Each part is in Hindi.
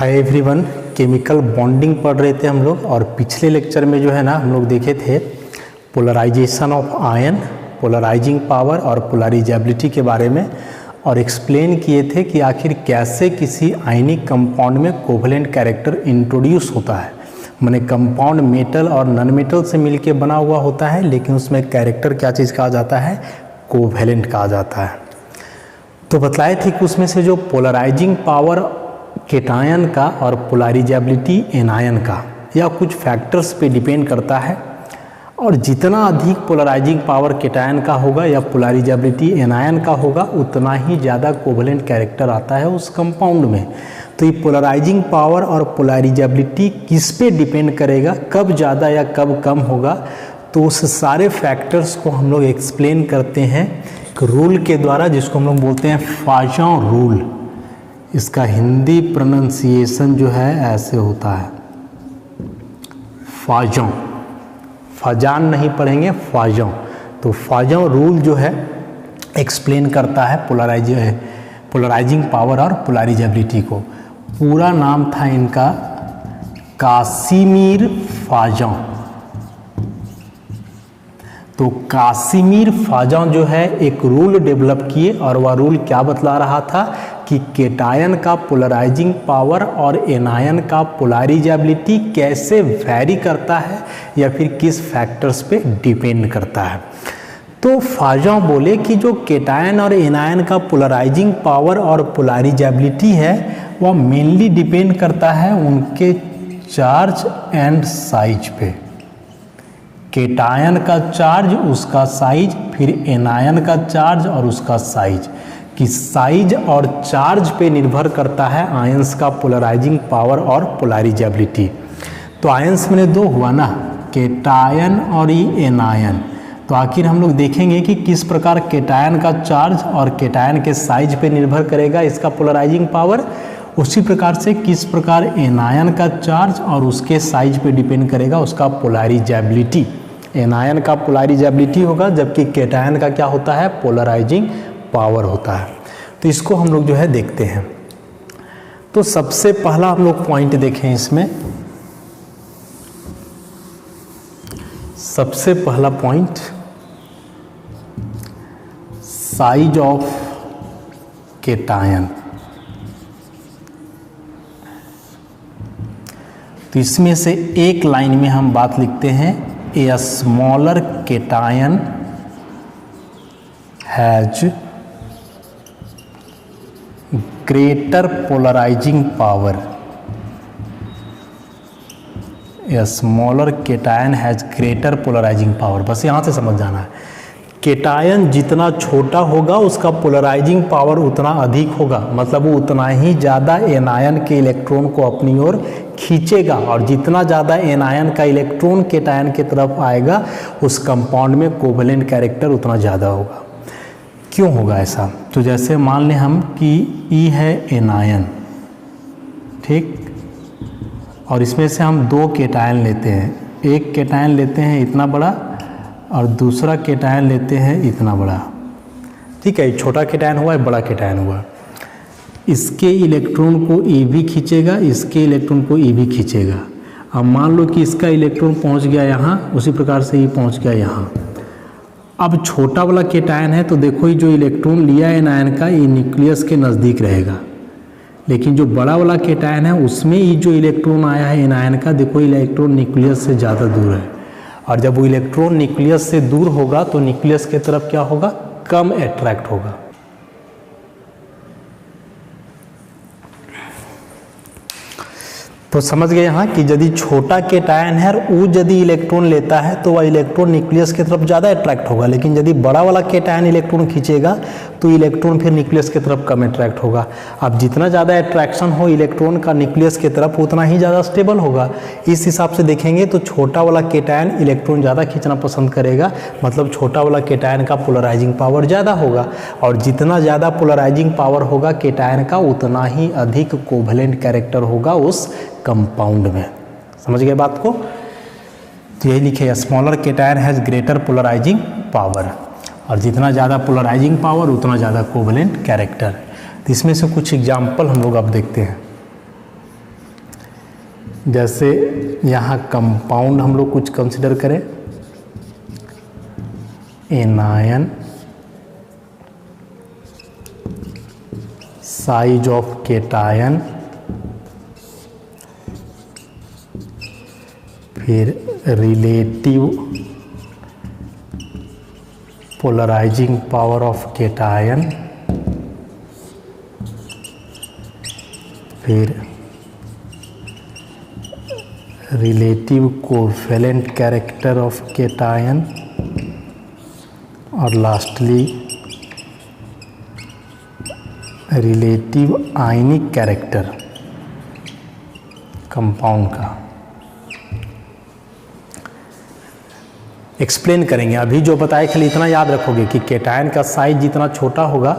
हाय एवरीवन, केमिकल बॉन्डिंग पढ़ रहे थे हम लोग और पिछले लेक्चर में जो है ना हम लोग देखे थे polarisation of ion, polarising power और पोलराइजेबिलिटी के बारे में और एक्सप्लेन किए थे कि आखिर कैसे किसी आयनिक कंपाउंड में कोवेलेंट कैरेक्टर इंट्रोड्यूस होता है। माने कंपाउंड मेटल और नॉन मेटल से मिलके बना हुआ होता है, लेकिन उसमें कैरेक्टर क्या चीज़ कहा जाता है, कोवेलेंट कहा जाता है। तो बतलाए थे कि उसमें से जो पोलराइजिंग पावर केटायन का और पोलराइजेबिलिटी एनायन का या कुछ फैक्टर्स पे डिपेंड करता है, और जितना अधिक पोलराइजिंग पावर केटायन का होगा या पोलराइजेबिलिटी एनायन का होगा उतना ही ज़्यादा कोवेलेंट कैरेक्टर आता है उस कंपाउंड में। तो ये पोलराइजिंग पावर और पोलराइजेबिलिटी किस पे डिपेंड करेगा, कब ज़्यादा या कब कम होगा, तो उस सारे फैक्टर्स को हम लोग एक्सप्लेन करते हैं रूल के द्वारा, जिसको हम लोग बोलते हैं फाजॉन रूल। इसका हिंदी प्रोनाउंसिएशन जो है ऐसे होता है फाजॉन, फाजान नहीं पढ़ेंगे, फाजॉन। तो फाजॉन रूल जो है एक्सप्लेन करता है पोलराइजिंग पावर और पोलराइजेबिलिटी को। पूरा नाम था इनका कासिमिर फाजॉन। तो कासिमिर फाजॉन जो है एक रूल डेवलप किए और वह रूल क्या बतला रहा था कि केटायन का पोलराइजिंग पावर और एनायन का पोलराइजेबिलिटी कैसे वैरी करता है या फिर किस फैक्टर्स पे डिपेंड करता है। तो फाजॉन बोले कि जो केटायन और एनायन का पोलराइजिंग पावर और पोलराइजेबिलिटी है वह मेनली डिपेंड करता है उनके चार्ज एंड साइज पे। केटायन का चार्ज, उसका साइज, फिर एनायन का चार्ज और उसका साइज, कि साइज और चार्ज पे निर्भर करता है आयंस का पोलराइजिंग पावर और पोलराइजेबिलिटी। तो आयंस में दो हुआ ना, केटायन और ये एनायन। तो आखिर हम लोग देखेंगे कि किस प्रकार केटायन का चार्ज और केटायन के साइज पे निर्भर करेगा इसका पोलराइजिंग पावर, उसी प्रकार से किस प्रकार एनायन का चार्ज और उसके साइज पे डिपेंड करेगा उसका पोलराइजेबिलिटी। एनायन का पोलराइजेबिलिटी होगा जबकि केटायन का क्या होता है, पोलराइजिंग पावर होता है। तो इसको हम लोग जो है देखते हैं। तो सबसे पहला हम लोग पॉइंट देखें इसमें, सबसे पहला पॉइंट साइज ऑफ केटायन। तो इसमें से एक लाइन में हम बात लिखते हैं, a smaller cation has greater polarising power. A smaller cation has greater polarising power. बस यहाँ से समझ जाना है, केटायन जितना छोटा होगा उसका पोलराइजिंग पावर उतना अधिक होगा, मतलब वो उतना ही ज़्यादा एनायन के इलेक्ट्रॉन को अपनी ओर खींचेगा, और जितना ज़्यादा एनायन का इलेक्ट्रॉन केटायन की तरफ आएगा उस कंपाउंड में कोवेलेंट कैरेक्टर उतना ज़्यादा होगा। क्यों होगा ऐसा? तो जैसे मान लें हम कि ई है एनायन, ठीक, और इसमें से हम दो केटायन लेते हैं, एक केटायन लेते हैं इतना बड़ा और दूसरा केटायन लेते हैं इतना बड़ा, ठीक है। छोटा केटायन हुआ, बड़ा केटायन हुआ, इसके इलेक्ट्रॉन को ए भी खींचेगा, इसके इलेक्ट्रॉन को ए भी खींचेगा। अब मान लो कि इसका इलेक्ट्रॉन पहुंच गया यहाँ, उसी प्रकार से ये पहुंच गया यहाँ। अब छोटा वाला केटायन है तो देखो ये जो इलेक्ट्रॉन लिया है एनायन का, ये न्यूक्लियस के नज़दीक रहेगा, लेकिन जो बड़ा वाला केटायन है उसमें ये जो इलेक्ट्रॉन आया है एनायन का, देखो इलेक्ट्रॉन न्यूक्लियस से ज़्यादा दूर है, और जब वो इलेक्ट्रॉन न्यूक्लियस से दूर होगा तो न्यूक्लियस की तरफ क्या होगा, कम अट्रैक्ट होगा। तो समझ गए यहाँ कि यदि छोटा केटायन है वो यदि इलेक्ट्रॉन लेता है तो वह इलेक्ट्रॉन न्यूक्लियस की तरफ ज़्यादा अट्रैक्ट होगा, लेकिन यदि बड़ा वाला केटायन इलेक्ट्रॉन खींचेगा तो इलेक्ट्रॉन फिर न्यूक्लियस की तरफ कम अट्रैक्ट होगा। अब जितना ज़्यादा अट्रैक्शन हो इलेक्ट्रॉन का न्यूक्लियस की तरफ उतना ही ज़्यादा स्टेबल होगा। इस हिसाब से देखेंगे तो छोटा वाला केटायन इलेक्ट्रॉन ज़्यादा खींचना पसंद करेगा, मतलब छोटा वाला केटायन का पोलराइजिंग पावर ज़्यादा होगा, और जितना ज़्यादा पोलराइजिंग पावर होगा केटायन का उतना ही अधिक कोवेलेंट कैरेक्टर होगा उस कंपाउंड में। समझ गए बात को? तो यही लिखे, smaller cation has greater polarising power, और जितना ज़्यादा पोलराइजिंग पावर उतना ज़्यादा कोवेलेंट कैरेक्टर। तो इसमें से कुछ एग्जाम्पल हम लोग अब देखते हैं। जैसे यहाँ कंपाउंड हम लोग कुछ कंसिडर करें, एनायन, साइज ऑफ केटायन, फिर relative polarising power of cation, फिर relative covalent character of cation, और lastly relative ionic character compound का। एक्सप्लेन करेंगे। अभी जो बताए खाली इतना याद रखोगे कि केटायन का साइज जितना छोटा होगा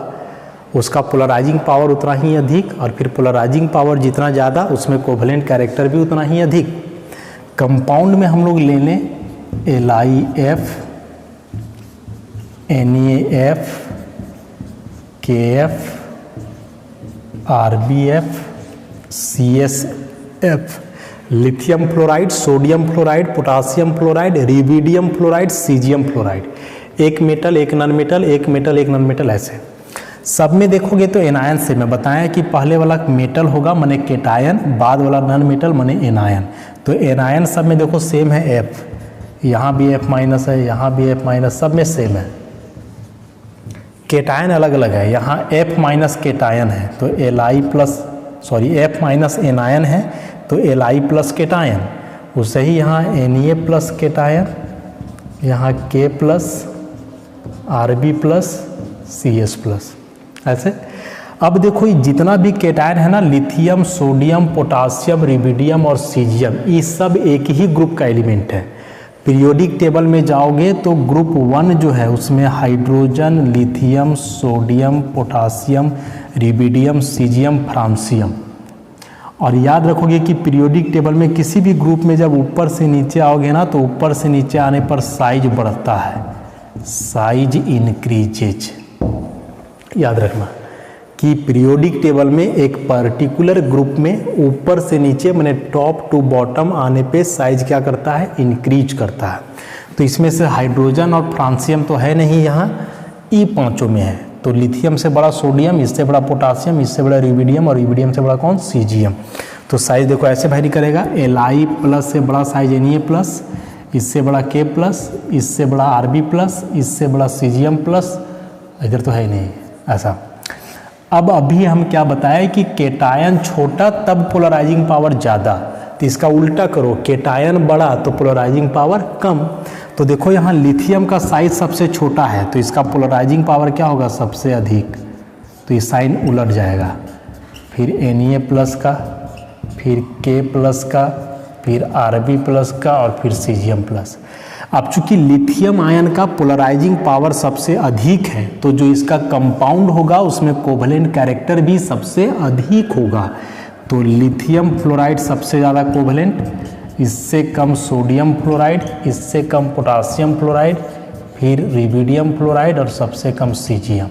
उसका पोलराइजिंग पावर उतना ही अधिक, और फिर पोलराइजिंग पावर जितना ज़्यादा उसमें कोवेलेंट कैरेक्टर भी उतना ही अधिक। कंपाउंड में हम लोग ले लें LiF, NaF, KF, RbF, CsF, lithium fluoride, sodium fluoride, potassium fluoride, rubidium fluoride, caesium fluoride. एक मेटल एक नॉन मेटल, एक मेटल एक नॉन मेटल, ऐसे सब में देखोगे तो एनायन से मैं बताया कि पहले वाला मेटल होगा माने केटायन, बाद वाला नॉन मेटल माने एनायन। तो एनायन सब में देखो सेम है F, यहाँ भी F माइनस है, यहाँ भी F माइनस, सब में सेम है। केटायन अलग अलग है, यहाँ F माइनस केटायन है तो F माइनस एनायन है तो Li प्लस केटायन, उससे ही यहाँ Na प्लस केटायन, यहाँ K plus, Rb plus, Cs plus, ऐसे। अब देखो ये जितना भी केटायन है ना, लिथियम, सोडियम, पोटासियम, रिबिडियम और सीजियम, ये सब एक ही ग्रुप का एलिमेंट है। पीरियोडिक टेबल में जाओगे तो ग्रुप 1 जो है उसमें hydrogen, lithium, sodium, potassium, rubidium, caesium, francium. और याद रखोगे कि पीरियोडिक टेबल में किसी भी ग्रुप में जब ऊपर से नीचे आओगे ना तो ऊपर से नीचे आने पर साइज बढ़ता है, साइज इंक्रीजेज। याद रखना कि पीरियोडिक टेबल में एक पर्टिकुलर ग्रुप में ऊपर से नीचे माने टॉप टू बॉटम आने पे साइज क्या करता है, इंक्रीज करता है। तो इसमें से हाइड्रोजन और फ्रांसियम तो है नहीं, यहाँ ई पांचों में है। तो लिथियम से बड़ा सोडियम, इससे बड़ा पोटासियम, इससे बड़ा रिबिडियम, और रिबिडियम से बड़ा कौन, सीजियम। तो साइज देखो ऐसे वैरी करेगा, Li प्लस से बड़ा साइज Na प्लस, इससे बड़ा K प्लस, इससे बड़ा Rb प्लस, इससे बड़ा सीजियम प्लस, इधर तो है नहीं ऐसा। अब अभी हम क्या बताएं कि केटायन छोटा तब पोलराइजिंग पावर ज़्यादा, तो इसका उल्टा करो, केटायन बड़ा तो पोलराइजिंग पावर कम। तो देखो यहाँ लिथियम का साइज सबसे छोटा है तो इसका पोलराइजिंग पावर क्या होगा, सबसे अधिक, तो ये साइन उलट जाएगा। फिर Na प्लस का, फिर K प्लस का, फिर Rb प्लस का, और फिर सीजियम प्लस। अब चूंकि लिथियम आयन का पोलराइजिंग पावर सबसे अधिक है तो जो इसका कंपाउंड होगा उसमें कोवेलेंट कैरेक्टर भी सबसे अधिक होगा। तो लिथियम फ्लोराइड सबसे ज़्यादा कोवेलेंट, इससे कम सोडियम फ्लोराइड, इससे कम पोटासियम फ्लोराइड, फिर रिबिडियम फ्लोराइड और सबसे कम सीजियम।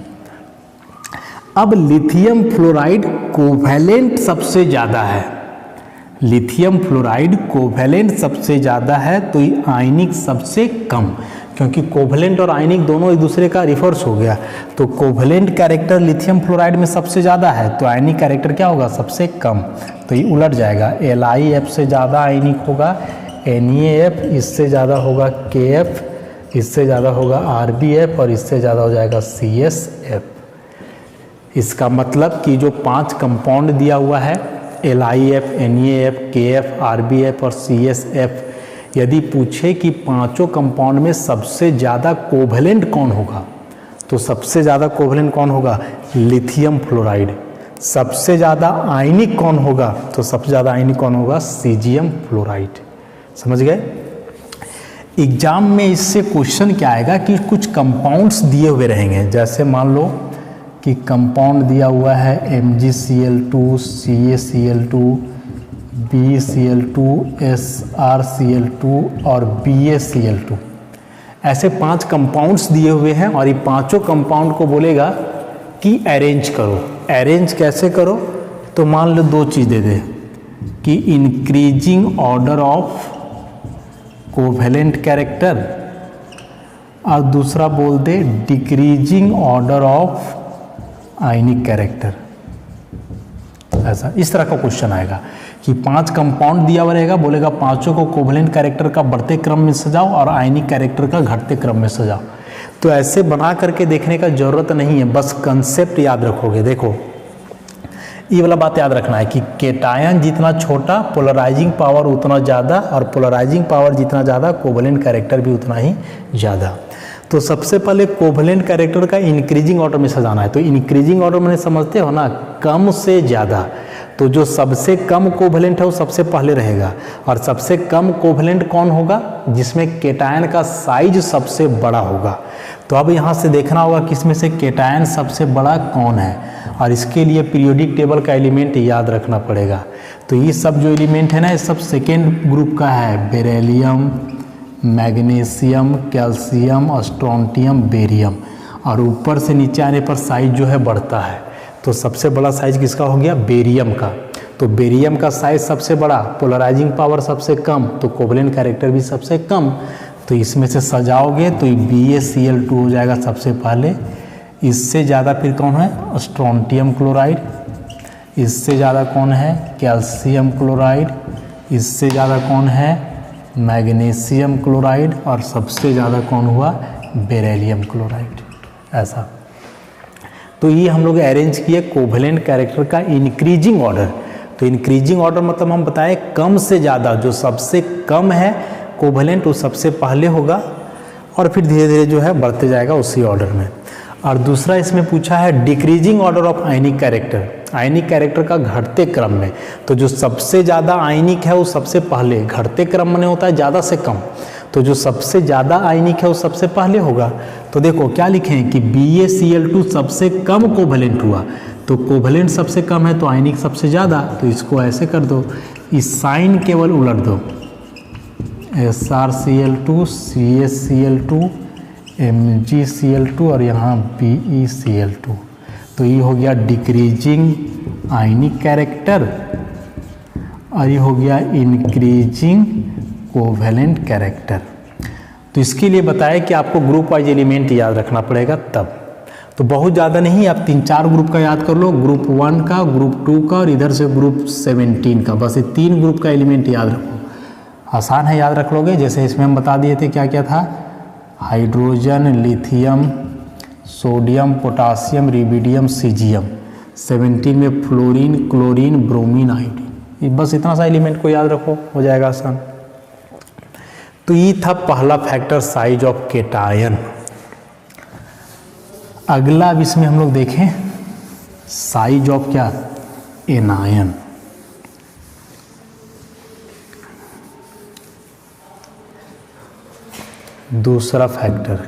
अब लिथियम फ्लोराइड कोवेलेंट सबसे ज़्यादा है, लिथियम फ्लोराइड कोवेलेंट सबसे ज़्यादा है तो ये आयनिक सबसे कम, क्योंकि कोवेलेंट और आयनिक दोनों एक दूसरे का रिवर्स हो गया। तो कोवेलेंट कैरेक्टर लिथियम फ्लोराइड में सबसे ज़्यादा है तो आयनिक कैरेक्टर क्या होगा, सबसे कम, तो ये उलट जाएगा। LiF से ज़्यादा आयनिक होगा, NaF, इससे ज़्यादा होगा KF, इससे ज़्यादा होगा RbF, और इससे ज़्यादा हो जाएगा CsF। इसका मतलब कि जो 5 कंपाउंड दिया हुआ है LiF, NaF, KF, RbF और CsF, यदि पूछे कि पांचों कंपाउंड में सबसे ज़्यादा कोवेलेंट कौन होगा तो सबसे ज़्यादा कोवेलेंट कौन होगा, लिथियम फ्लोराइड। सबसे ज़्यादा आयनिक कौन होगा तो सबसे ज़्यादा आयनिक कौन होगा, सीजियम फ्लोराइड। समझ गए। एग्जाम में इससे क्वेश्चन क्या आएगा कि कुछ कंपाउंड्स दिए हुए रहेंगे, जैसे मान लो कि कंपाउंड दिया हुआ है MgCl2, CaCl2, BeCl2, SrCl2 और BaCl2, ऐसे 5 कंपाउंड्स दिए हुए हैं और ये पांचों कंपाउंड को बोलेगा कि अरेंज करो। अरेंज कैसे करो, तो मान लो 2 चीज़ दे दे, कि increasing order of covalent character, और दूसरा बोल दे decreasing order of ionic character. ऐसा इस तरह का क्वेश्चन आएगा कि 5 कंपाउंड दिया हुआ रहेगा, बोलेगा पांचों को कोवेलेंट कैरेक्टर का बढ़ते क्रम में सजाओ और आयनिक कैरेक्टर का घटते क्रम में सजाओ। तो ऐसे बना करके देखने का जरूरत नहीं है, बस कंसेप्ट याद रखोगे। देखो ये वाला बात याद रखना है कि केटायन जितना छोटा पोलराइजिंग पावर उतना ज़्यादा, और पोलराइजिंग पावर जितना ज़्यादा कोवेलेंट कैरेक्टर भी उतना ही ज़्यादा। तो सबसे पहले कोवेलेंट कैरेक्टर का इंक्रीजिंग ऑर्डर में सजाना है। तो इंक्रीजिंग ऑर्डर में समझते हो ना, कम से ज़्यादा। तो जो सबसे कम कोवेलेंट है वो सबसे पहले रहेगा, और सबसे कम कोवेलेंट कौन होगा? जिसमें केटायन का साइज सबसे बड़ा होगा। तो अब यहाँ से देखना होगा कि इसमें से केटायन सबसे बड़ा कौन है, और इसके लिए पीरियोडिक टेबल का एलिमेंट याद रखना पड़ेगा। तो ये सब जो एलिमेंट है ना, ये सब सेकेंड ग्रुप का है, beryllium, magnesium, calcium, strontium, barium, और ऊपर से नीचे आने पर साइज जो है बढ़ता है। तो सबसे बड़ा साइज किसका हो गया? बेरियम का। तो बेरियम का साइज सबसे बड़ा, पोलराइजिंग पावर सबसे कम, तो कोवेलेंट कैरेक्टर भी सबसे कम। तो इसमें से सजाओगे तो BaCl2 हो जाएगा सबसे पहले। इससे ज़्यादा फिर कौन है? Strontium chloride. इससे ज़्यादा कौन है? Calcium chloride. इससे ज़्यादा कौन है? Magnesium chloride. और सबसे ज़्यादा कौन हुआ? Beryllium chloride. ऐसा। तो ये हम लोग अरेंज किए कोवेलेंट कैरेक्टर का इंक्रीजिंग ऑर्डर। तो इंक्रीजिंग ऑर्डर मतलब हम बताएं कम से ज़्यादा, जो सबसे कम है कोवेलेंट वो सबसे पहले होगा, और फिर धीरे धीरे जो है बढ़ते जाएगा उसी ऑर्डर में। और दूसरा इसमें पूछा है decreasing order of ionic character, ionic character का घटते क्रम में। तो जो सबसे ज़्यादा आयनिक है वो सबसे पहले, घटते क्रम में होता है ज़्यादा से कम। तो जो सबसे ज़्यादा आयनिक है वो सबसे पहले होगा। तो देखो क्या लिखे हैं कि BaCl2 सबसे कम कोवेलेंट हुआ। तो कोवेलेंट सबसे कम है तो आयनिक सबसे ज़्यादा। तो इसको ऐसे कर दो, इस साइन केवल उलट दो, SrCl2, CaCl2, MgCl2 और यहाँ BeCl2। तो ये हो गया डिक्रीजिंग आयनिक कैरेक्टर, और ये हो गया इंक्रीजिंग कोवेलेंट कैरेक्टर। तो इसके लिए बताया कि आपको ग्रुप वाइज एलिमेंट याद रखना पड़ेगा तब। तो बहुत ज़्यादा नहीं, आप 3-4 ग्रुप का याद कर लो, ग्रुप 1 का, ग्रुप 2 का, और इधर से ग्रुप 17 का। बस ये 3 ग्रुप का एलिमेंट याद रखो, आसान है, याद रख लोगे। जैसे इसमें हम बता दिए थे क्या क्या था, hydrogen, lithium, sodium, potassium, rubidium, caesium. 17 में फ्लोरीन, क्लोरीन, ब्रोमीन, आयोडीन। बस इतना सा एलिमेंट को याद रखो, हो जाएगा आसान। तो ये था पहला फैक्टर, साइज ऑफ केटायन। अगला अब इसमें हम लोग देखें साइज ऑफ क्या? एनायन। दूसरा फैक्टर,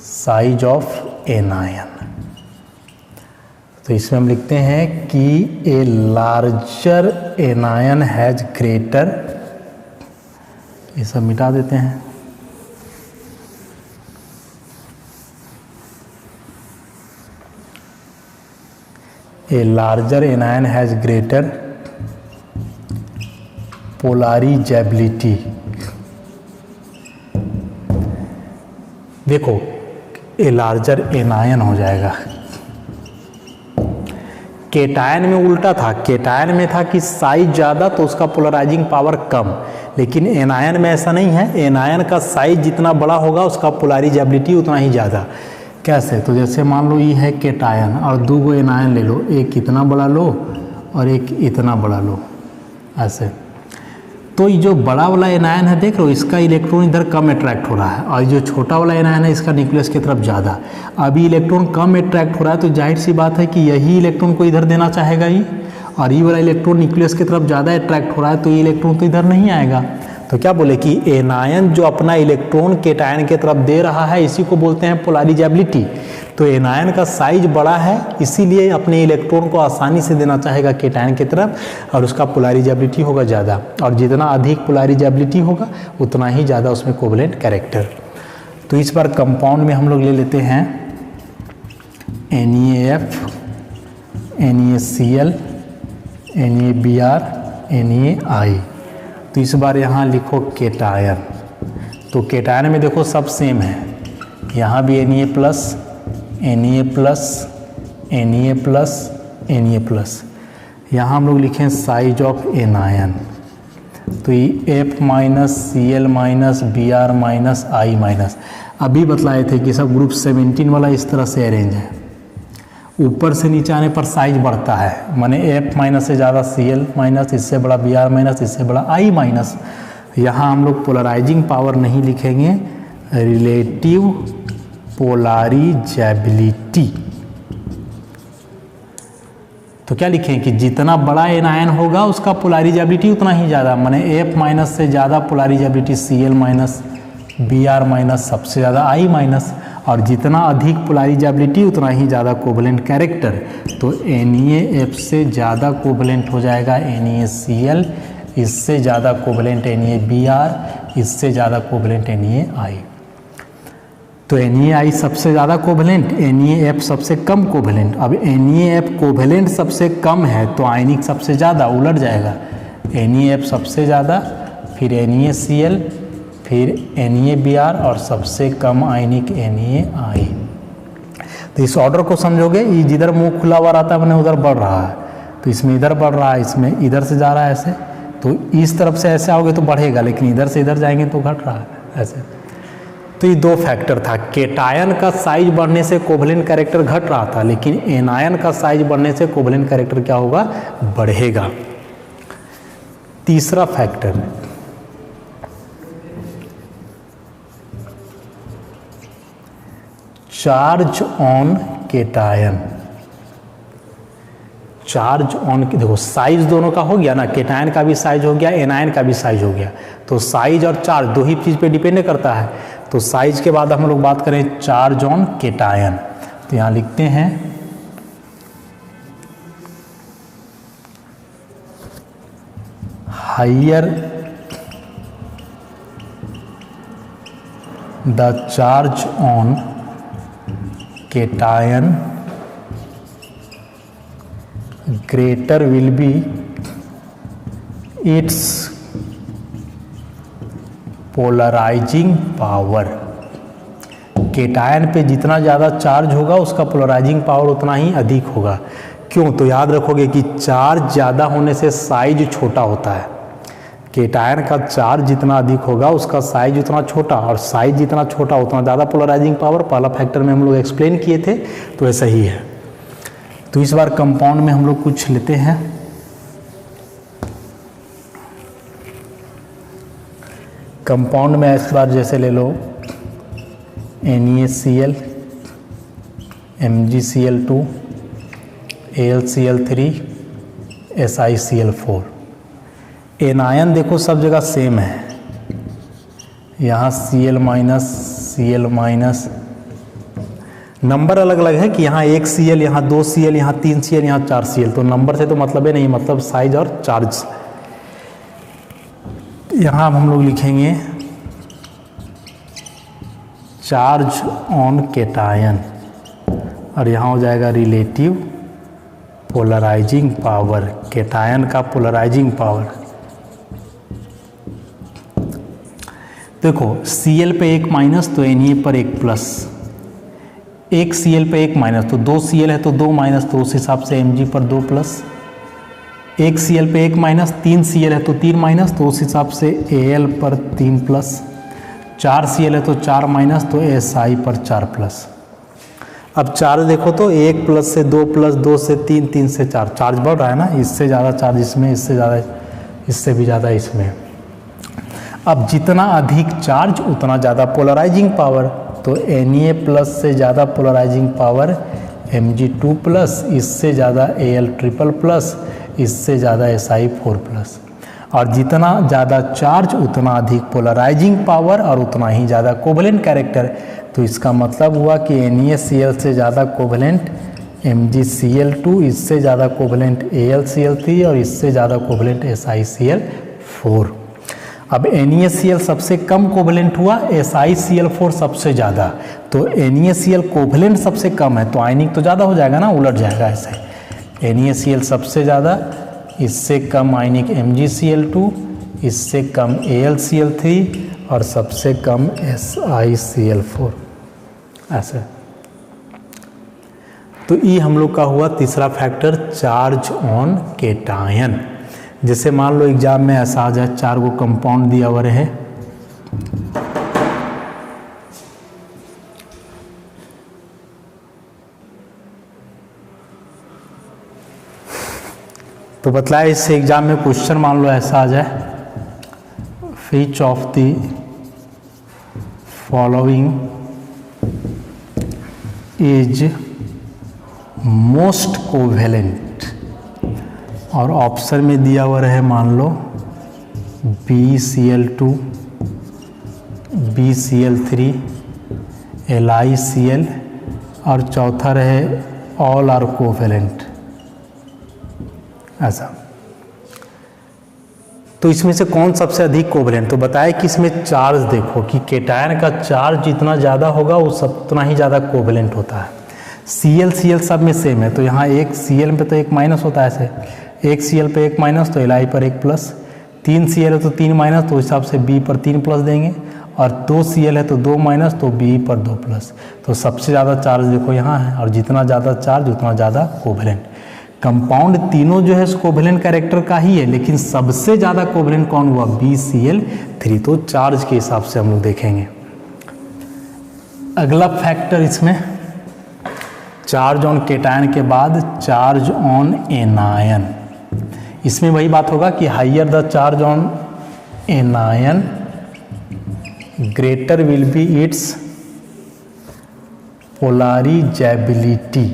साइज ऑफ एनायन। तो इसमें हम लिखते हैं कि a larger anion has greater, ये सब मिटा देते हैं, a larger anion has greater polarisability. देखो ए लार्जर एनायन हो जाएगा। केटायन में उल्टा था, केटायन में था कि साइज ज़्यादा तो उसका पोलराइजिंग पावर कम, लेकिन एनायन में ऐसा नहीं है। एनायन का साइज जितना बड़ा होगा उसका पोलराइजेबिलिटी उतना ही ज़्यादा। कैसे? तो जैसे मान लो ये है केटायन और 2 एनायन ले लो, एक इतना बड़ा लो और एक इतना बड़ा लो, ऐसे। तो ये जो बड़ा वाला एनायन है देख रहे हो, इसका इलेक्ट्रॉन इधर कम अट्रैक्ट हो रहा है, और जो छोटा वाला एनायन है इसका न्यूक्लियस की तरफ ज़्यादा। अभी इलेक्ट्रॉन कम अट्रैक्ट हो रहा है तो जाहिर सी बात है कि यही इलेक्ट्रॉन को इधर देना चाहेगा ये, और ये वाला इलेक्ट्रॉन न्यूक्लियस की तरफ ज़्यादा अट्रैक्ट हो रहा है तो ये इलेक्ट्रॉन तो इधर नहीं आएगा। तो क्या बोले कि एनायन जो अपना इलेक्ट्रॉन केटायन की तरफ दे रहा है इसी को बोलते हैं पोलराइजेबिलिटी। तो एनायन का साइज बड़ा है इसीलिए अपने इलेक्ट्रॉन को आसानी से देना चाहेगा केटायन की तरफ, और उसका पोलराइजेबिलिटी होगा ज़्यादा, और जितना अधिक पोलराइजेबिलिटी होगा उतना ही ज़्यादा उसमें कोवेलेंट कैरेक्टर। तो इस बार कंपाउंड में हम लोग ले लेते हैं NaF, NaCl, NaBr NaI। तो इस बार यहाँ लिखो केटायन। तो केटायन में देखो सब सेम है, यहाँ भी Na plus Na plus Na plus Na plus. यहाँ हम लोग लिखें साइज ऑफ एनायन, तो ये F minus Cl minus Br minus I minus. अभी बतलाए थे कि सब ग्रुप 17 वाला इस तरह से अरेंज है, ऊपर से नीचे आने पर साइज बढ़ता है, माने F माइनस से ज़्यादा Cl माइनस, इससे बड़ा Br माइनस, इससे बड़ा I माइनस। यहाँ हम लोग पोलराइजिंग पावर नहीं लिखेंगे, रिलेटिव पोलराइजेबिलिटी। तो क्या लिखें कि जितना बड़ा एनायन होगा उसका पोलराइजेबिलिटी उतना ही ज़्यादा, माने F माइनस से ज़्यादा polarisability Cl minus, Br minus, सबसे ज़्यादा I माइनस, और जितना अधिक पोलराइजेबिलिटी उतना ही ज़्यादा कोवलेंट कैरेक्टर। तो NaF से ज़्यादा कोवलेंट हो जाएगा NaCl, इससे ज़्यादा कोवलेंट NaBr, इससे ज़्यादा कोवलेंट NaI। तो NaI सबसे ज़्यादा कोवलेंट, NaF सबसे कम कोवलेंट। अब NaF कोवलेंट सबसे कम है तो आयनिक सबसे ज़्यादा, उलट जाएगा। NaF सबसे ज़्यादा, फिर NaCl, फिर NaBr और सबसे कम आयनिक NaI। तो इस ऑर्डर को समझोगे, ये जिधर मुंह खुला हुआ रहता है मैंने उधर बढ़ रहा है, तो इसमें इधर बढ़ रहा है, इसमें इधर से जा रहा है ऐसे, तो इस तरफ से ऐसे आओगे तो बढ़ेगा, लेकिन इधर से इधर जाएंगे तो घट रहा है ऐसे। तो ये दो फैक्टर था, केटायन का साइज बढ़ने से कोवलेंट कैरेक्टर घट रहा था, लेकिन एनायन का साइज बढ़ने से कोवलेंट कैरेक्टर क्या होगा, बढ़ेगा। तीसरा factor, charge on cation. Charge on, देखो साइज दोनों का हो गया ना, केटायन का भी साइज हो गया, एनायन का भी साइज हो गया। तो साइज और चार्ज दो ही चीज़ पे डिपेंड करता है। तो साइज के बाद हम लोग बात करें चार्ज ऑन केटायन, तो यहाँ लिखते हैं higher the charge on cation greater will be its polarizing power। केटायन पे जितना ज़्यादा चार्ज होगा उसका पोलराइजिंग पावर उतना ही अधिक होगा। क्यों? तो याद रखोगे कि चार्ज ज़्यादा होने से साइज छोटा होता है। केटायन का चार्ज जितना अधिक होगा उसका साइज उतना छोटा, और साइज जितना छोटा उतना ज़्यादा पोलराइजिंग पावर। पहला फैक्टर में हम लोग एक्सप्लेन किए थे, तो ऐसा ही है। तो इस बार कंपाउंड में हम लोग कुछ लेते हैं। कंपाउंड में इस बार जैसे ले लो NaCl, MgCl2, AlCl3, SiCl4। Anion देखो सब जगह सेम है, यहाँ Cl minus, Cl minus, number अलग अलग है कि यहाँ 1 Cl, यहाँ 2 Cl, यहाँ 3 Cl, यहाँ 4 Cl। तो नंबर से तो मतलब है नहीं, मतलब साइज और चार्ज। यहाँ हम लोग लिखेंगे चार्ज ऑन केटायन, और यहाँ हो जाएगा रिलेटिव पोलराइजिंग पावर, केटायन का पोलराइजिंग पावर। देखो Cl पे 1 माइनस तो Na पर 1 प्लस, 1 Cl पे 1 माइनस तो 2 Cl है तो 2 माइनस, तो उस हिसाब से Mg पर 2 प्लस। 1 Cl पे 1 माइनस, 3 Cl है तो 3 माइनस, तो उस हिसाब से Al पर 3 प्लस। 4 Cl है तो 4 माइनस, तो Si पर 4 प्लस। अब चार्ज देखो तो 1 प्लस से 2 प्लस, 2 से 3, 3 से 4, चार्ज बढ़ रहा है ना, इससे ज़्यादा चार्ज इसमें, इससे ज़्यादा, इससे भी ज़्यादा इसमें। अब जितना अधिक चार्ज उतना ज़्यादा पोलराइजिंग पावर, तो Na प्लस से ज़्यादा पोलराइजिंग पावर Mg2 प्लस, इससे ज़्यादा Al ट्रिपल प्लस, इससे ज़्यादा Si4 प्लस। और जितना ज़्यादा चार्ज उतना अधिक पोलराइजिंग पावर और उतना ही ज़्यादा कोवलेंट कैरेक्टर। तो इसका मतलब हुआ कि NaCl से ज़्यादा कोवलेंट MgCl2, इससे ज़्यादा कोवलेंट AlCl3 और इससे ज़्यादा कोवलेंट SiCl4। अब NaCl सबसे कम कोवलेंट हुआ, SiCl4 सबसे ज़्यादा। तो NaCl कोवलेंट सबसे कम है तो आयनिक तो ज़्यादा हो जाएगा ना, उलट जाएगा ऐसे। NaCl सबसे ज़्यादा, इससे कम आयनिक MgCl2, इससे कम AlCl3 और सबसे कम SiCl4। ऐसे तो ये हम लोग का हुआ तीसरा फैक्टर, चार्ज ऑन केटायन। जैसे मान लो एग्जाम में ऐसा आ जाए, 4 गो कंपाउंड दिया हुआ रहे, तो बतलाया इससे एग्जाम में क्वेश्चन मान लो ऐसा आ जाए, which of the following is most covalent, और ऑप्शन में दिया हुआ रहे मान लो BCl2, BCl3, LiCl और चौथा रहे ऑल आर कोवेलेंट। ऐसा तो इसमें से कौन सबसे अधिक कोवेलेंट, तो बताया कि इसमें चार्ज देखो कि केटायन का चार्ज जितना ज़्यादा होगा वो सब उतना ही ज़्यादा कोवेलेंट होता है। Cl सब में सेम है, तो यहाँ एक Cl पे तो एक माइनस होता है, ऐसे एक Cl पे एक माइनस तो Li पर एक प्लस, 3 Cl है तो 3 माइनस तो हिसाब से B पर 3 प्लस देंगे, और 2 Cl है तो 2 माइनस तो B पर 2 प्लस। तो सबसे ज़्यादा चार्ज देखो यहाँ है, और जितना ज़्यादा चार्ज उतना ज़्यादा कोवेलेंट। कंपाउंड तीनों जो है कोवेलेंट कैरेक्टर का ही है, लेकिन सबसे ज़्यादा कोवेलेंट कौन हुआ, BCl3। तो चार्ज के हिसाब से हम लोग देखेंगे। अगला फैक्टर इसमें चार्ज ऑन केटायन के बाद चार्ज ऑन एनायन। इसमें वही बात होगा कि higher the charge on anion greater will be it's polarisability,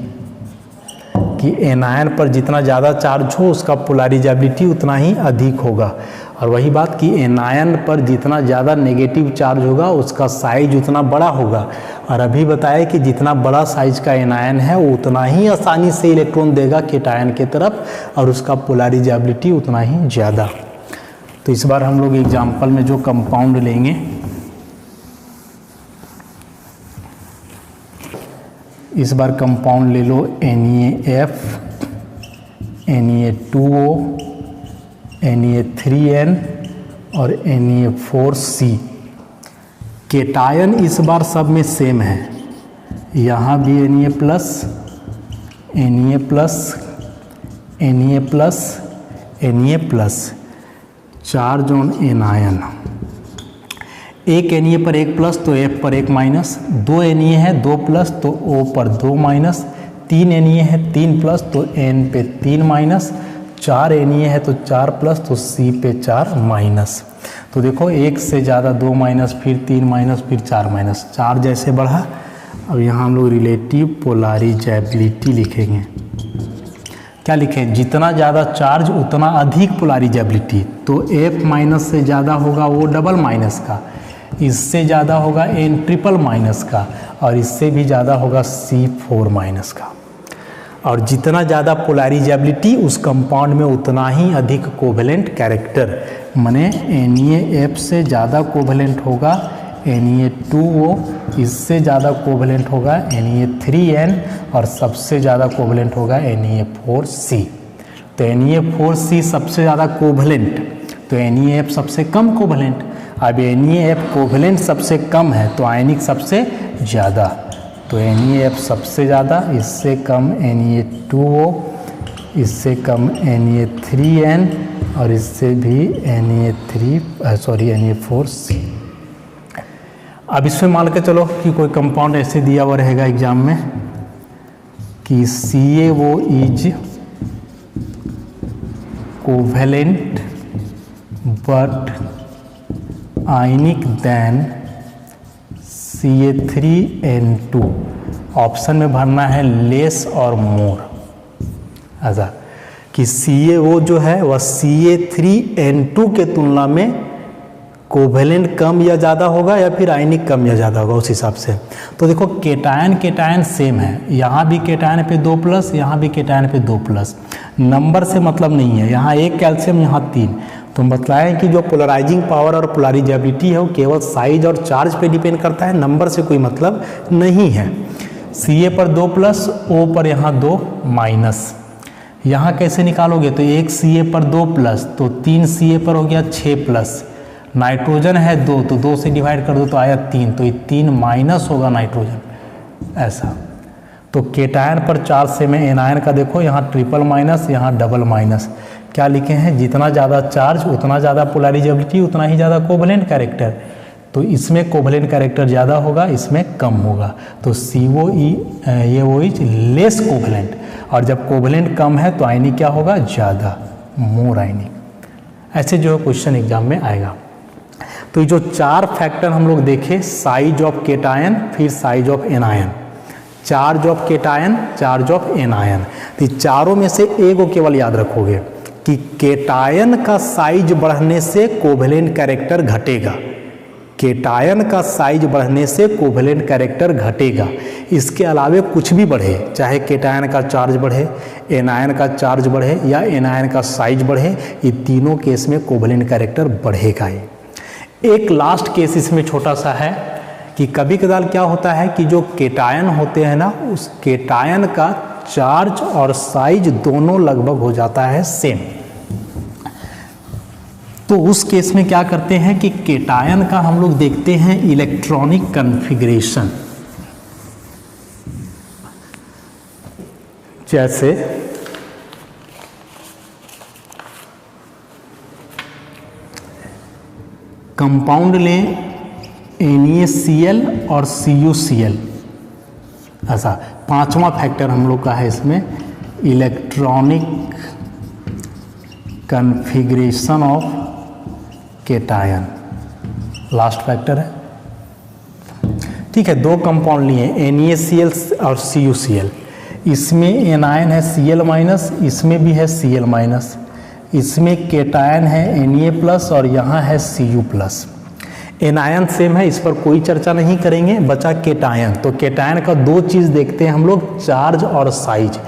कि एनायन पर जितना ज़्यादा चार्ज हो उसका पोलराइजेबिलिटी उतना ही अधिक होगा। और वही बात कि एनायन पर जितना ज़्यादा नेगेटिव चार्ज होगा उसका साइज उतना बड़ा होगा। और अभी बताया कि जितना बड़ा साइज का एनायन है वो उतना ही आसानी से इलेक्ट्रॉन देगा केटायन की तरफ, और उसका पोलराइजेबिलिटी उतना ही ज़्यादा। तो इस बार हम लोग एग्जाम्पल में जो कंपाउंड लेंगे, इस बार कंपाउंड ले लो NaF, Na2O, Na3N और Na4C। केटायन इस बार सब में सेम है, यहाँ भी Na plus, Na plus, Na plus, Na plus, charge on anion. एक Na पर एक प्लस तो F पर एक माइनस, 2 Na है 2 प्लस तो O पर 2 माइनस, 3 Na है 3 प्लस तो N पे 3 माइनस, 4 Na है तो 4 प्लस तो C पे 4 माइनस। तो देखो एक से ज़्यादा 2 माइनस, फिर 3 माइनस, फिर 4 माइनस, 4 जैसे बढ़ा। अब यहाँ हम लोग रिलेटिव पोलराइजेबिलिटी लिखेंगे। क्या लिखें, जितना ज़्यादा चार्ज उतना अधिक पोलराइजेबिलिटी। तो F माइनस से ज़्यादा होगा वो डबल माइनस का, इससे ज़्यादा होगा N ट्रिपल माइनस का, और इससे भी ज़्यादा होगा C4 माइनस का। और जितना ज़्यादा पोलराइजेबिलिटी उस कंपाउंड में उतना ही अधिक कोवेलेंट कैरेक्टर, माने NaF से ज़्यादा कोवेलेंट होगा Na2O, इससे ज़्यादा कोवेलेंट होगा Na3N, और सबसे ज़्यादा कोवेलेंट होगा Na4C। तो Na4C सबसे ज़्यादा कोवेलेंट, तो NaF सबसे कम कोवेलेंट। अब NaF कोवेलेंट सबसे कम है तो आयनिक सबसे ज़्यादा, तो NaF सबसे ज़्यादा, इससे कम Na2O, इससे कम Na3N, और इससे भी Na4C। अब इसमें मान के चलो कि कोई कंपाउंड ऐसे दिया हुआ रहेगा एग्जाम में कि CaO is covalent but ionic then Ca3N2। Option में भरना है लेस और मोर। ऐसा कि CaO जो है वह Ca3N2 के तुलना में कोवेलेंट कम या ज़्यादा होगा, या फिर आयनिक कम या ज़्यादा होगा, उस हिसाब से। तो देखो केटायन सेम है, यहाँ भी केटायन पे 2 प्लस, यहाँ भी केटायन पे 2 प्लस। नंबर से मतलब नहीं है, यहाँ 1 कैल्शियम, यहाँ 3। तो हम बतलाएं कि जो पोलराइजिंग पावर और पोलराइजेबिलिटी है वो केवल साइज और चार्ज पे डिपेंड करता है, नंबर से कोई मतलब नहीं है। Ca पर 2 प्लस, O पर यहाँ 2 माइनस। यहाँ कैसे निकालोगे, तो 1 Ca पर 2 प्लस, तो 3 Ca पर हो गया 6 प्लस, नाइट्रोजन है 2, तो 2 से डिवाइड कर दो तो आया 3, तो ये 3 माइनस होगा नाइट्रोजन, ऐसा। तो केटायन पर 4 सेम है, एनायन का देखो यहाँ ट्रिपल माइनस, यहाँ डबल माइनस, क्या लिखे हैं, जितना ज़्यादा चार्ज उतना ज़्यादा पोलराइजेबिलिटी, उतना ही ज़्यादा कोवेलेंट कैरेक्टर। तो इसमें कोवेलेंट कैरेक्टर ज़्यादा होगा, इसमें कम होगा, तो COE ये वो इज लेस कोवेलेंट, और जब कोवेलेंट कम है तो आयनिक क्या होगा, ज़्यादा, मोर आयनिक। ऐसे जो क्वेश्चन एग्जाम में आएगा। तो ये जो 4 फैक्टर हम लोग देखे, साइज ऑफ केटायन, फिर size of anion, charge of cation, charge of anion, तो चारों में से एक को केवल याद रखोगे कि केटायन का साइज बढ़ने से कोवेलेंट कैरेक्टर घटेगा, केटायन का साइज बढ़ने से कोवेलेंट कैरेक्टर घटेगा। इसके अलावे कुछ भी बढ़े, चाहे केटायन का चार्ज बढ़े, एनायन का चार्ज बढ़े या एनायन का साइज बढ़े, ये तीनों केस में कोवेलेंट कैरेक्टर बढ़ेगा ही। एक लास्ट केस इसमें छोटा सा है कि कभी कदार क्या होता है कि जो केटायन होते हैं ना, उस केटायन का चार्ज और साइज दोनों लगभग हो जाता है सेम। तो उस केस में क्या करते हैं कि केटायन का हम लोग देखते हैं इलेक्ट्रॉनिक कॉन्फ़िगरेशन, जैसे कंपाउंड लें NaCl और CuCl, ऐसा 5वां फैक्टर हम लोग का है इसमें, electronic configuration of cation, last factor है। ठीक है, 2 कंपाउंड लिए NaCl और CuCl, इसमें एनायन है Cl माइनस, इसमें भी है Cl माइनस, इसमें केटायन है Na प्लस और यहाँ है Cu प्लस। एनायन सेम है, इस पर कोई चर्चा नहीं करेंगे, बचा केटायन। तो केटायन का 2 चीज़ देखते हैं हम लोग, चार्ज और साइज।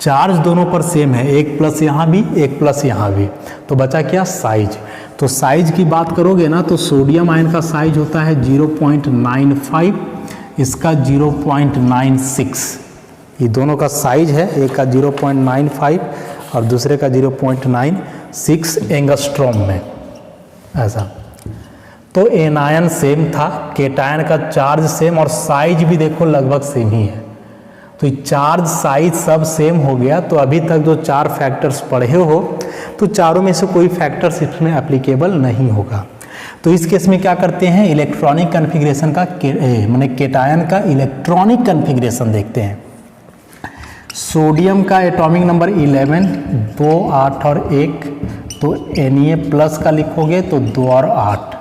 चार्ज दोनों पर सेम है, 1 प्लस यहाँ भी, 1 प्लस यहाँ भी, तो बचा क्या, साइज। तो साइज की बात करोगे ना, तो सोडियम आयन का साइज होता है 0.95, इसका 0.96, ये दोनों का साइज है, एक का 0.95 और दूसरे का 0.96 एंगस्ट्रॉम में, ऐसा। तो एनायन सेम था, केटायन का चार्ज सेम और साइज भी देखो लगभग सेम ही है। तो चार्ज साइज सब सेम हो गया। तो अभी तक जो 4 फैक्टर्स पढ़े हो, तो चारों में से कोई फैक्टर्स इसमें एप्लीकेबल नहीं होगा। तो इस केस में क्या करते हैं, इलेक्ट्रॉनिक कॉन्फ़िगरेशन का माने केटायन का इलेक्ट्रॉनिक कॉन्फ़िगरेशन देखते हैं। सोडियम का एटॉमिक नंबर 11, 2, 8 और 1, तो Na प्लस का लिखोगे तो 2 और 8।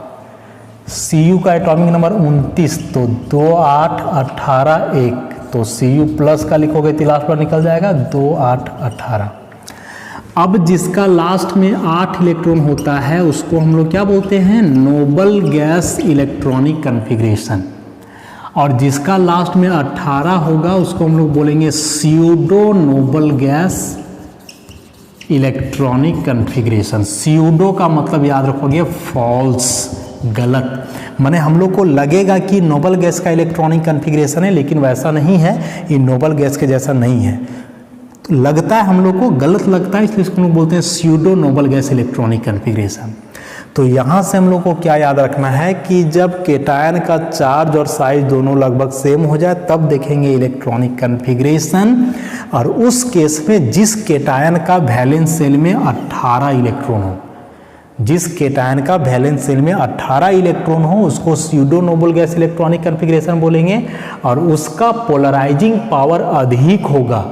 Cu का एटॉमिक नंबर 29, तो 2, 8, 18, 1, तो Cu प्लस का लिखोगे तो लास्ट पर निकल जाएगा 2, 8, 18। अब जिसका लास्ट में 8 इलेक्ट्रॉन होता है उसको हम लोग क्या बोलते हैं, नोबल गैस इलेक्ट्रॉनिक कॉन्फ़िगरेशन, और जिसका लास्ट में 18 होगा उसको हम लोग बोलेंगे pseudo noble gas electronic configuration. Pseudo का मतलब याद रखोगे फॉल्स, गलत, माने हम लोग को लगेगा कि नोबल गैस का इलेक्ट्रॉनिक कॉन्फ़िगरेशन है, लेकिन वैसा नहीं है, ये नोबल गैस के जैसा नहीं है। तो लगता है हम लोग को, गलत लगता है, इसलिए इसको हम लोग बोलते हैं pseudo noble gas electronic configuration. तो यहाँ से हम लोग को क्या याद रखना है कि जब केटायन का चार्ज और साइज दोनों लगभग सेम हो जाए तब देखेंगे इलेक्ट्रॉनिक कॉन्फ़िगरेशन, और उस केस में जिस केटायन का वैलेंस शेल में 18 इलेक्ट्रॉन हो, जिस केटायन का वैलेंस शेल में 18 इलेक्ट्रॉन हो उसको pseudo noble gas electronic configuration बोलेंगे, और उसका पोलराइजिंग पावर अधिक होगा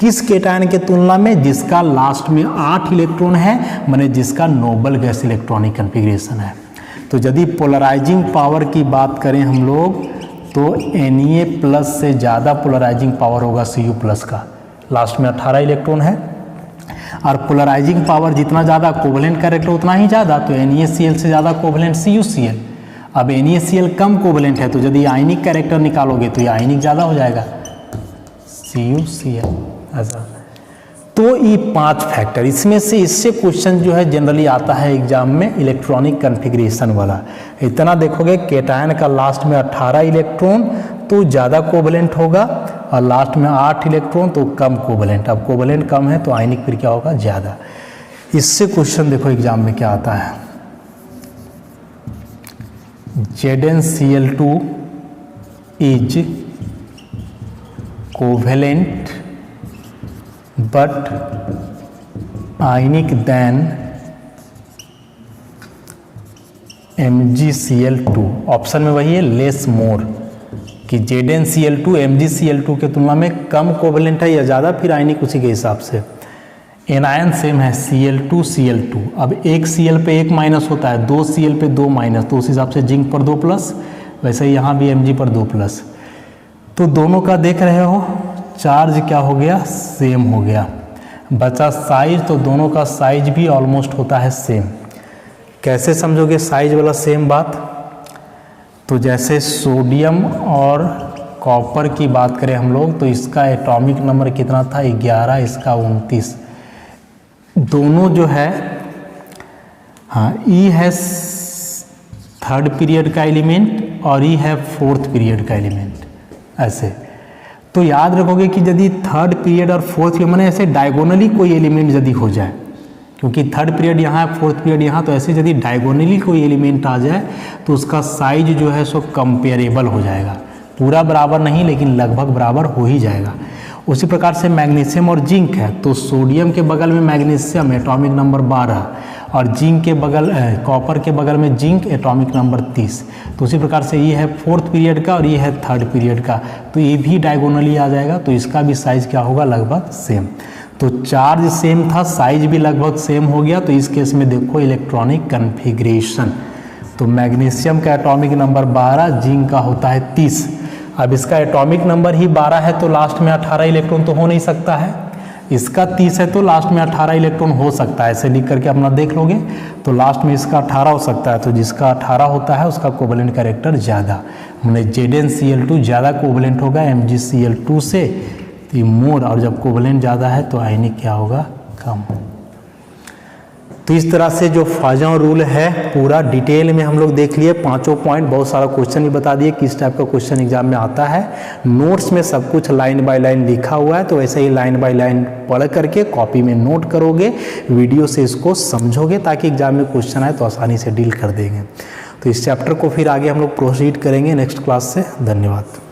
किस केटायन के तुलना में, जिसका लास्ट में 8 इलेक्ट्रॉन है, माने जिसका नोबल गैस इलेक्ट्रॉनिक कॉन्फ़िगरेशन है। तो यदि पोलराइजिंग पावर की बात करें हम लोग, तो Na प्लस से ज़्यादा पोलराइजिंग पावर होगा Cu प्लस का, लास्ट में 18 इलेक्ट्रॉन है, और पोलराइजिंग पावर जितना ज़्यादा कोवेलेंट कैरेक्टर उतना ही ज़्यादा, तो NaCl से ज़्यादा कोवेलेंट CuCl। अब NaCl कम कोवेलेंट है, तो यदि आयनिक कैरेक्टर निकालोगे तो ये आयनिक ज़्यादा हो जाएगा CuCl, ऐसा। तो ये 5 फैक्टर, इसमें से इससे क्वेश्चन जो है जनरली आता है एग्जाम में इलेक्ट्रॉनिक कॉन्फ़िगरेशन वाला। इतना देखोगे केटायन का लास्ट में 18 इलेक्ट्रॉन तो ज़्यादा कोवेलेंट होगा, और लास्ट में 8 इलेक्ट्रॉन तो कम कोवेलेंट। अब कोवेलेंट कम है तो आयनिक फिर क्या होगा, ज़्यादा। इससे क्वेश्चन देखो एग्जाम में क्या आता है, ZnCl2 is covalent but ionic then MgCl2। Option में वही है लेस मोर, कि ZnCl2 MgCl2 के तुलना में कम कोवेलेंट है या ज़्यादा, फिर आयनिक उसी के हिसाब से। एनायन सेम है Cl2 Cl2। अब एक Cl पे एक माइनस होता है, 2 Cl पे 2 माइनस, तो उस हिसाब से जिंक पर 2 प्लस, वैसे ही यहाँ भी Mg पर 2 प्लस। तो दोनों का देख रहे हो चार्ज क्या हो गया, सेम हो गया। बचा साइज, तो दोनों का साइज भी ऑलमोस्ट होता है सेम। कैसे समझोगे साइज वाला सेम बात, तो जैसे सोडियम और कॉपर की बात करें हम लोग, तो इसका एटॉमिक नंबर कितना था 11, इसका 29। दोनों जो है, हाँ, ई है 3rd पीरियड का एलिमेंट और ई है 4th पीरियड का एलिमेंट, ऐसे। तो याद रखोगे कि यदि 3rd पीरियड और 4th पीरियड मैंने ऐसे डायगोनली कोई एलिमेंट यदि हो जाए, क्योंकि 3rd पीरियड यहाँ है 4th पीरियड यहाँ, तो ऐसे यदि डायगोनली कोई एलिमेंट आ जाए तो उसका साइज जो है सो कंपेरेबल हो जाएगा। पूरा बराबर नहीं लेकिन लगभग बराबर हो ही जाएगा। उसी प्रकार से मैग्नीशियम और जिंक है, तो सोडियम के बगल में मैग्नीशियम एटॉमिक नंबर 12 और जिंक के बगल कॉपर के बगल में जिंक एटॉमिक नंबर 30। तो उसी प्रकार से ये है 4th पीरियड का और ये है 3rd पीरियड का, तो ये भी डायगोनली आ जाएगा, तो इसका भी साइज क्या होगा, लगभग सेम। तो चार्ज सेम था, साइज भी लगभग सेम हो गया। तो इस केस में देखो इलेक्ट्रॉनिक कन्फिग्रेशन, तो मैग्नीशियम का एटॉमिक नंबर 12, जिंक का होता है 30। अब इसका एटॉमिक नंबर ही 12 है तो लास्ट में 18 इलेक्ट्रॉन तो हो नहीं सकता है, इसका 30 है तो लास्ट में 18 इलेक्ट्रॉन हो सकता है। ऐसे लिख करके अपना देख लोगे तो लास्ट में इसका 18 हो सकता है, तो जिसका 18 होता है उसका कोवेलेंट कैरेक्टर ज़्यादा, हमने ZnCl2 ज़्यादा कोवेलेंट होगा MgCl2 से, तो मोर, और जब कोवेलेंट ज़्यादा है तो आयनिक क्या होगा, कम। तो इस तरह से जो फाजों रूल है पूरा डिटेल में हम लोग देख लिए, 5 पॉइंट, बहुत सारा क्वेश्चन भी बता दिए किस टाइप का क्वेश्चन एग्जाम में आता है। नोट्स में सब कुछ लाइन बाय लाइन लिखा हुआ है, तो ऐसे ही लाइन बाय लाइन पढ़ करके कॉपी में नोट करोगे, वीडियो से इसको समझोगे, ताकि एग्जाम में क्वेश्चन आए तो आसानी से डील कर देंगे। तो इस चैप्टर को फिर आगे हम लोग प्रोसीड करेंगे नेक्स्ट क्लास से। धन्यवाद।